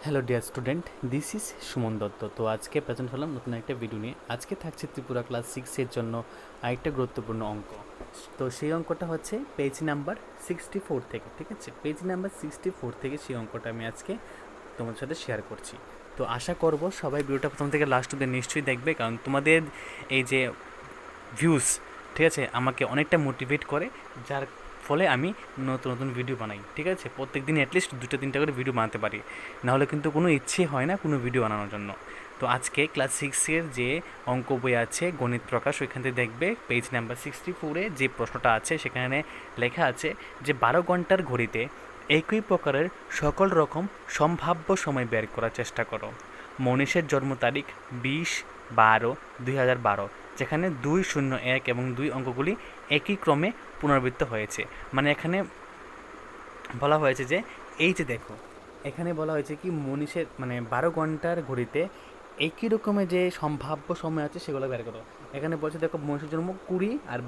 Hello dear student, this is Suman Dutta. তো আজকে present হলাম নতুন একটা ভিডিও নিয়ে। আজকে থাকছে ত্রিপুরা ক্লাস 6-এর জন্য আরেকটা গুরুত্বপূর্ণ অঙ্ক। তো সেই অঙ্কটা হচ্ছে পেজ নাম্বার 64 থেকে, ঠিক আছে? পেজ নাম্বার 64 থেকে সেই অঙ্কটা আমি আজকে তোমাদের সাথে শেয়ার করছি। তো আশা করব সবাই ভিডিওটা প্রথম থেকে লাস্ট অব্দি নিশ্চয়ই দেখবে, কারণ তোমাদের এই যে ভিউস, ঠিক আছে, আমাকে অনেকটা মোটিভেট করে, যার ফলে আমি নতুন নতুন ভিডিও বানাই, ঠিক আছে? প্রত্যেক দিন অ্যাটলিস্ট 2-3টা করে ভিডিও বানাতে পারি, নাহলে কিন্তু কোনো ইচ্ছে হয় না কোনো ভিডিও বানানোর জন্য। তো আজকে ক্লাস 6-এর যে অঙ্ক বই আছে গণিত প্রকাশ, ওইখান থেকে দেখবে পেজ নাম্বার 64-এ যে প্রশ্নটা আছে সেখানে লেখা আছে যে 12 ঘন্টার ঘড়িতে একই প্রকারের সকল রকম সম্ভাব্য সময় বের করার চেষ্টা করো। মনীষের জন্ম তারিখ 20-12-2012, যেখানে 201 এবং 2 অঙ্কগুলি একই ক্রমে পুনরাবৃত্ত হয়েছে। মানে এখানে বলা হয়েছে যে এই যে দেখো, এখানে বলা হয়েছে কি মনীষের মানে 12 ঘন্টার ঘড়িতে একই রকমের যে সম্ভাব্য সময় আছে সেগুলো বের করো। এখানে বলছে দেখো মনীষের জন্ম 20 আর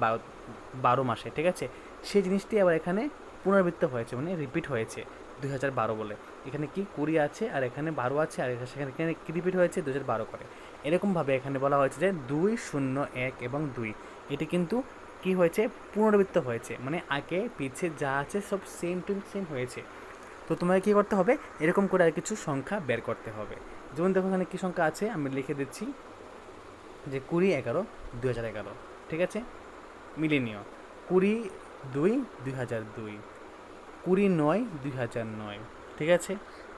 12 মাসে, ঠিক আছে? সেই জিনিসটি আবার এখানে পুনরাবৃত্ত হয়েছে, মানে রিপিট হয়েছে 2012 বলে। এখানে কি 20 আছে আর এখানে 12 আছে, আর সেখানে কি রিপিট হয়েছে 2012 করে। এরকমভাবে এখানে বলা হয়েছে যে 201 এবং 2 এটি কিন্তু কি হয়েছে, পুনরাবৃত্ত হয়েছে, মানে আগে পিছে যা আছে সব সেম টু সেম হয়েছে। তো তোমাকে কী করতে হবে, এরকম করে আর কিছু সংখ্যা বের করতে হবে। যেমন দেখো এখানে কী সংখ্যা আছে আমি লিখে দিচ্ছি, যে 20-11-2011, ঠিক আছে? মিলিয়ে নিও। 20-2-2002, 20-9-2009, ঠিক আছে?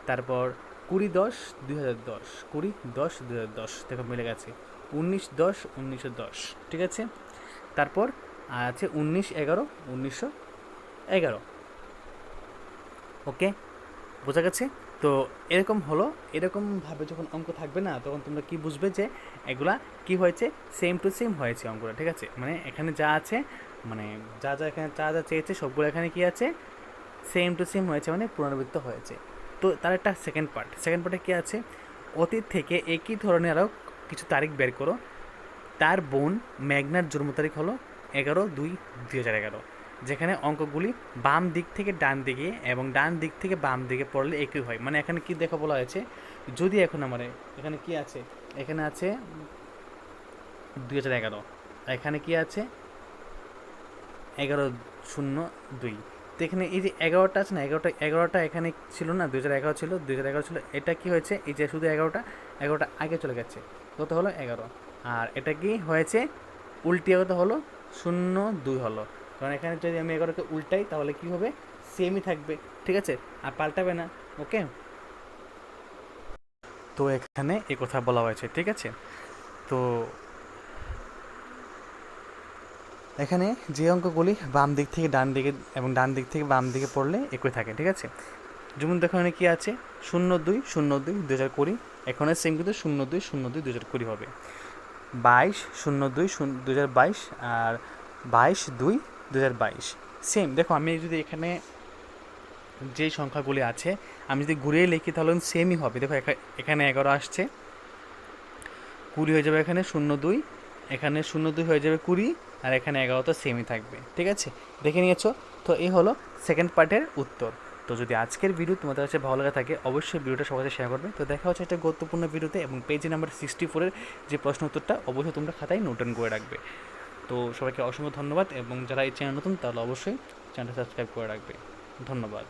তারপর 20-10-2010, 20-10-2010, দেখো মিলে গেছে। 19-10-1910, ঠিক আছে? তারপর আছে 19-11-1911। ওকে, বোঝা গেছে? তো এরকম হলো, এরকমভাবে যখন অঙ্ক থাকবে না, তখন তোমরা কি বুঝবে যে এগুলা কি হয়েছে, সেম টু সেম হয়েছে অঙ্কটা, ঠিক আছে? মানে এখানে যা আছে, মানে যা যা এখানে যা যা চেয়েছে সবগুলো এখানে কি আছে, সেম টু সেম হয়েছে, মানে পুনরাবৃত্ত হয়েছে। তো তার একটা সেকেন্ড পার্টে কী আছে, অতীত থেকে একই ধরনের আরও কিছু তারিখ বের করো। তার বোন মেঘনার জন্ম তারিখ হলো 11-2-2011, যেখানে অঙ্কগুলি বাম দিক থেকে ডান দিকে এবং ডান দিক থেকে বাম দিকে পড়লে একই হয়। মানে এখানে কি দেখা বলা হয়েছে, যদি এখন আমার এখানে কি আছে, এখানে আছে 2011, এখানে কি আছে 11-0-2। তো এখানে এই যে 11টা আছে না, এগারোটা এখানে ছিল না, 2011 ছিল, 2011 ছিল। এটা কি হয়েছে, এই যে শুধু এগারোটা আগে চলে গেছে, কত হলো 11। আর এটা কি হয়েছে, উল্টিয়ে কত হলো, 0-2 হলো। কারণ এখানে যদি আমি 11কে উল্টাই তাহলে কি হবে, সেমই থাকবে, ঠিক আছে? আর পাল্টাবে না। ওকে, তো এখানে এই কথা বলা হয়েছে, ঠিক আছে? তো এখানে যে অঙ্কগুলি বাম দিক থেকে ডান দিকে এবং ডান দিক থেকে বাম দিকে পড়লে একই থাকে, ঠিক আছে? যেমন দেখো এখানে কী আছে, 02-02-2020, এখানে সেম কিন্তু 02-02-2020 হবে। 22-02-2022 আর 22-2-2022 সেম। দেখো আমি যদি এখানে যেই সংখ্যাগুলি আছে আমি যদি ঘুরিয়ে লিখি তাহলে সেমই হবে। দেখো এখানে 11 আসছে, 20 হয়ে যাবে, এখানে 02, এখানে 02 হয়ে যাবে 20, আর এখানে 11 তো সেমই থাকবে, ঠিক আছে? দেখে নিয়েছো? তো এই হলো সেকেন্ড পার্টের উত্তর। তো যদি আজকের ভিডিও তোমাদের কাছে ভালো লাগে থাকে, অবশ্যই ভিডিওটা সবার সাথে শেয়ার করবে। তো দেখা হচ্ছে একটা গুরুত্বপূর্ণ ভিডিওতে, এবং পেজ নাম্বার 64-এর যে প্রশ্ন উত্তরটা অবশ্যই তোমরা খাতায় নোট ডাউন করে রাখবে। তো সবাইকে অসংখ্য ধন্যবাদ, এবং যারা এই চ্যানেল নতুন তাহলে অবশ্যই চ্যানেলটা সাবস্ক্রাইব করে রাখবে। ধন্যবাদ।